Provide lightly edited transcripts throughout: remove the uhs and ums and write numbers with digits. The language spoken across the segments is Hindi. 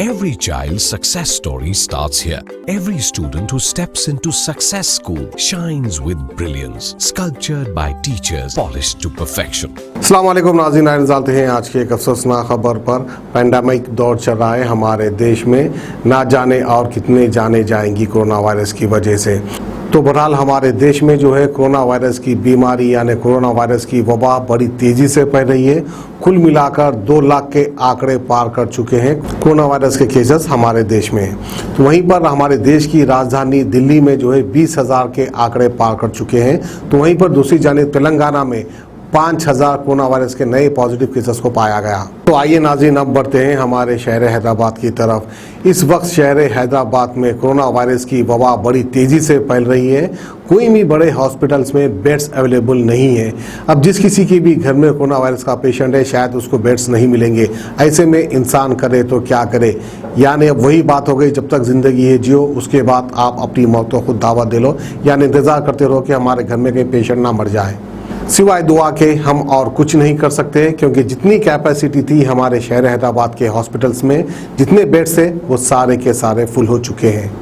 Every child's success story starts here. Every student who steps into Success School shines with brilliance, sculptured by teachers, polished to perfection. अस्सलाम वालेकुम नाज़रीन, आइए डालते हैं आज की एक अफसोसनाक खबर पर। पैंडेमिक दौर चल रहा है हमारे देश में, ना जाने और कितने जाने जाएंगी कोरोना वायरस की वजह से। तो बहरहाल हमारे देश में जो है कोरोना वायरस की बीमारी यानी कोरोना वायरस की वबा बड़ी तेज़ी से फैल रही है। कुल मिलाकर 2 लाख के आंकड़े पार कर चुके हैं कोरोना वायरस के केसेस हमारे देश में। तो वहीं पर हमारे देश की राजधानी दिल्ली में जो है 20,000 के आंकड़े पार कर चुके हैं। तो वहीं पर दूसरी जानिब तेलंगाना में 5,000 कोरोना वायरस के नए पॉजिटिव केसेस को पाया गया। तो आइए नाज़रीन, अब बढ़ते हैं हमारे शहर हैदराबाद की तरफ। इस वक्त शहर हैदराबाद में कोरोना वायरस की वबा बड़ी तेज़ी से फैल रही है। कोई भी बड़े हॉस्पिटल्स में बेड्स अवेलेबल नहीं है। अब जिस किसी की भी घर में कोरोना वायरस का पेशेंट है, शायद उसको बेड्स नहीं मिलेंगे। ऐसे में इंसान करे तो क्या करे, यानी अब वही बात हो गई, जब तक ज़िंदगी है जियो, उसके बाद आप अपनी मौत को खुद दावत दे लो, यानी इंतज़ार करते रहो कि हमारे घर में कहीं पेशेंट ना मर जाए। सिवाय दुआ के हम और कुछ नहीं कर सकते, क्योंकि जितनी कैपेसिटी थी हमारे शहर हैदराबाद के हॉस्पिटल्स में, जितने बेड्स थे वो सारे के सारे फुल हो चुके हैं।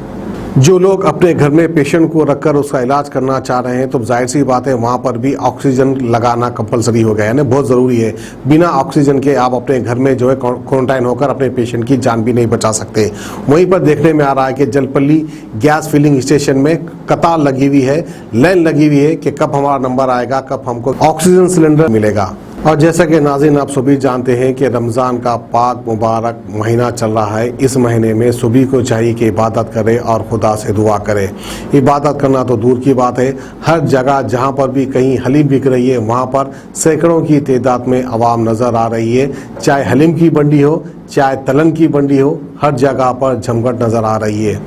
जो लोग अपने घर में पेशेंट को रखकर उसका इलाज करना चाह रहे हैं, तो जाहिर सी बात है वहाँ पर भी ऑक्सीजन लगाना कंपलसरी हो गया है, बहुत ज़रूरी है। बिना ऑक्सीजन के आप अपने घर में जो है क्वारंटाइन होकर अपने पेशेंट की जान भी नहीं बचा सकते। वहीं पर देखने में आ रहा है कि जलपल्ली गैस फिलिंग स्टेशन में कतार लगी हुई है, लाइन लगी हुई है कि कब हमारा नंबर आएगा, कब हमको ऑक्सीजन सिलेंडर मिलेगा। और जैसा कि नाज़रीन आप सभी जानते हैं कि रमज़ान का पाक मुबारक महीना चल रहा है। इस महीने में सभी को चाहिए कि इबादत करे और खुदा से दुआ करे। इबादत करना तो दूर की बात है, हर जगह जहां पर भी कहीं हलीम बिक रही है वहां पर सैकड़ों की तादाद में आवाम नज़र आ रही है। चाहे हलीम की मंडी हो, चाहे तलन की मंडी हो, हर जगह पर जमघट नज़र आ रही है।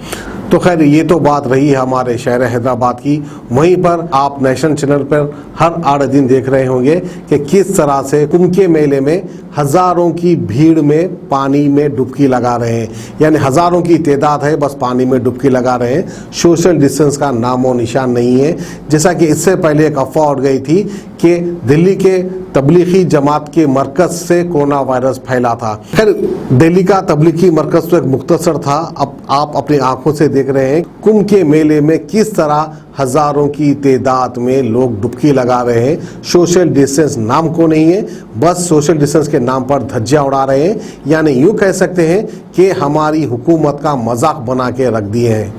तो खैर ये तो बात रही है हमारे शहर हैदराबाद की। वहीं पर आप नेशनल चैनल पर हर 8 दिन देख रहे होंगे कि किस तरह से कुंभ के मेले में हज़ारों की भीड़ में पानी में डुबकी लगा रहे हैं, यानी हज़ारों की तादाद है, बस पानी में डुबकी लगा रहे हैं। सोशल डिस्टेंस का नामो निशान नहीं है। जैसा कि इससे पहले एक अफवाह उड़ गई थी कि दिल्ली के तबलीगी जमात के मरकज़ से कोरोना वायरस फैला था। खैर दिल्ली का तबलीगी मरकज़ तो एक मुख्तसर था, अब आप अपनी आंखों से देख रहे हैं कुंभ के मेले में किस तरह हज़ारों की तादाद में लोग डुबकी लगा रहे हैं। सोशल डिस्टेंस नाम को नहीं है, बस सोशल डिस्टेंस के नाम पर धज्जियां उड़ा रहे हैं, यानी यूँ कह सकते हैं कि हमारी हुकूमत का मजाक बना के रख दिए हैं।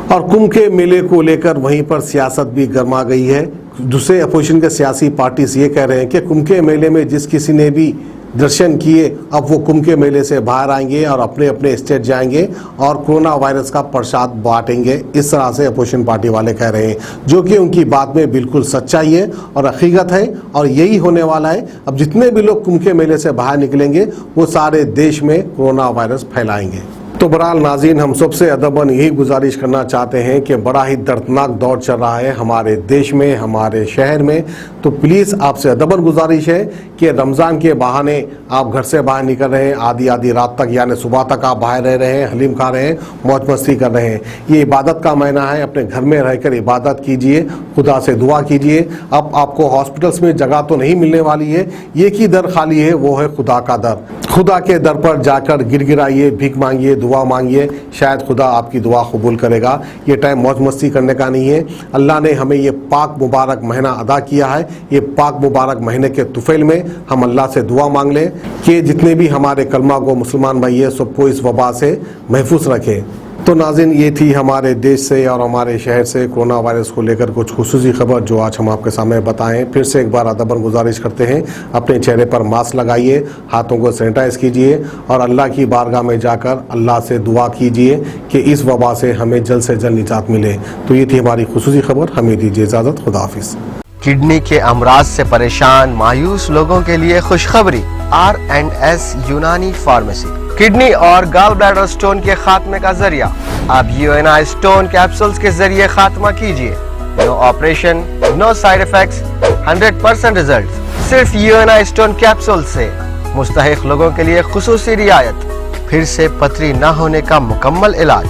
और कुंभ के मेले को लेकर वहीं पर सियासत भी गर्मा गई है। दूसरे अपोजिशन के सियासी पार्टीज ये कह रहे हैं कि कुंभ के मेले में जिस किसी ने भी दर्शन किए, अब वो कुंभ के मेले से बाहर आएंगे और अपने अपने स्टेट जाएंगे और कोरोना वायरस का प्रसाद बांटेंगे। इस तरह से अपोजिशन पार्टी वाले कह रहे हैं, जो कि उनकी बात में बिल्कुल सच्चाई है और हकीकत है, और यही होने वाला है। अब जितने भी लोग कुंभ के मेले से बाहर निकलेंगे वो सारे देश में कोरोना वायरस फैलाएंगे। तो बहरहाल नाज़रीन, हम सबसे अदबन यही गुजारिश करना चाहते हैं कि बड़ा ही दर्दनाक दौर चल रहा है हमारे देश में, हमारे शहर में। तो प्लीज़ आपसे अदबन गुजारिश है कि रमज़ान के बहाने आप घर से बाहर निकल रहे हैं, आधी आधी रात तक यानी सुबह तक आप बाहर रह रहे हैं, हलीम खा रहे हैं, मौज मस्ती कर रहे हैं। ये इबादत का महीना है, अपने घर में रहकर इबादत कीजिए, खुदा से दुआ कीजिए। अब आपको हॉस्पिटल्स में जगह तो नहीं मिलने वाली है, एक ही दर खाली है, वो है खुदा का दर। खुदा के दर पर जाकर गिड़गिड़ाइए, भीख मांगिए, दुआ मांगिए, शायद खुदा आपकी दुआ कबूल करेगा। ये टाइम मौज मस्ती करने का नहीं है। अल्लाह ने हमें ये पाक मुबारक महीना अदा किया है। ये पाक मुबारक महीने के तुफैल में हम अल्लाह से दुआ मांग लें कि जितने भी हमारे कलमा को मुसलमान भाई है सबको इस वबा से महफूज रखें। तो नाज़रीन, ये थी हमारे देश से और हमारे शहर से कोरोना वायरस को लेकर कुछ खुसूसी खबर जो आज हम आपके सामने बताएं। फिर से एक बार अदबन गुजारिश करते हैं, अपने चेहरे पर मास्क लगाइए, हाथों को सैनिटाइज कीजिए और अल्लाह की बारगाह में जाकर अल्लाह से दुआ कीजिए कि इस वबा से हमें जल्द से जल्द निजात मिले। तो ये थी हमारी खुसूसी खबर। हमें दीजिए इजाज़त। खुदा हाफिज़। किडनी के अमराज से परेशान मायूस लोगों के लिए खुशखबरी, R&S यूनानी फार्मेसी किडनी और गॉल ब्लैडर स्टोन के खात्मे का जरिया। अब UNI स्टोन कैप्सूल्स के जरिए खात्मा कीजिए। No operation, no side effects, 100% result. सिर्फ UNI स्टोन कैप्सूल से मुस्तहिक लोगों के लिए खुसूसी रियायत। फिर से पथरी न होने का मुकम्मल इलाज,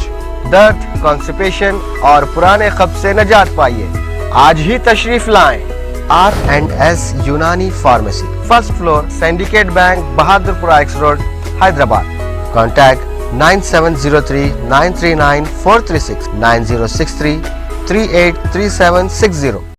दर्द, कॉन्स्टिपेशन और पुराने कब्ज से निजात पाइए। आज ही तशरीफ लाएं। R&S यूनानी pharmacy, first floor, syndicate bank, Bahadurpura x road, Hyderabad. Contact 9703 939 436 9063 383760।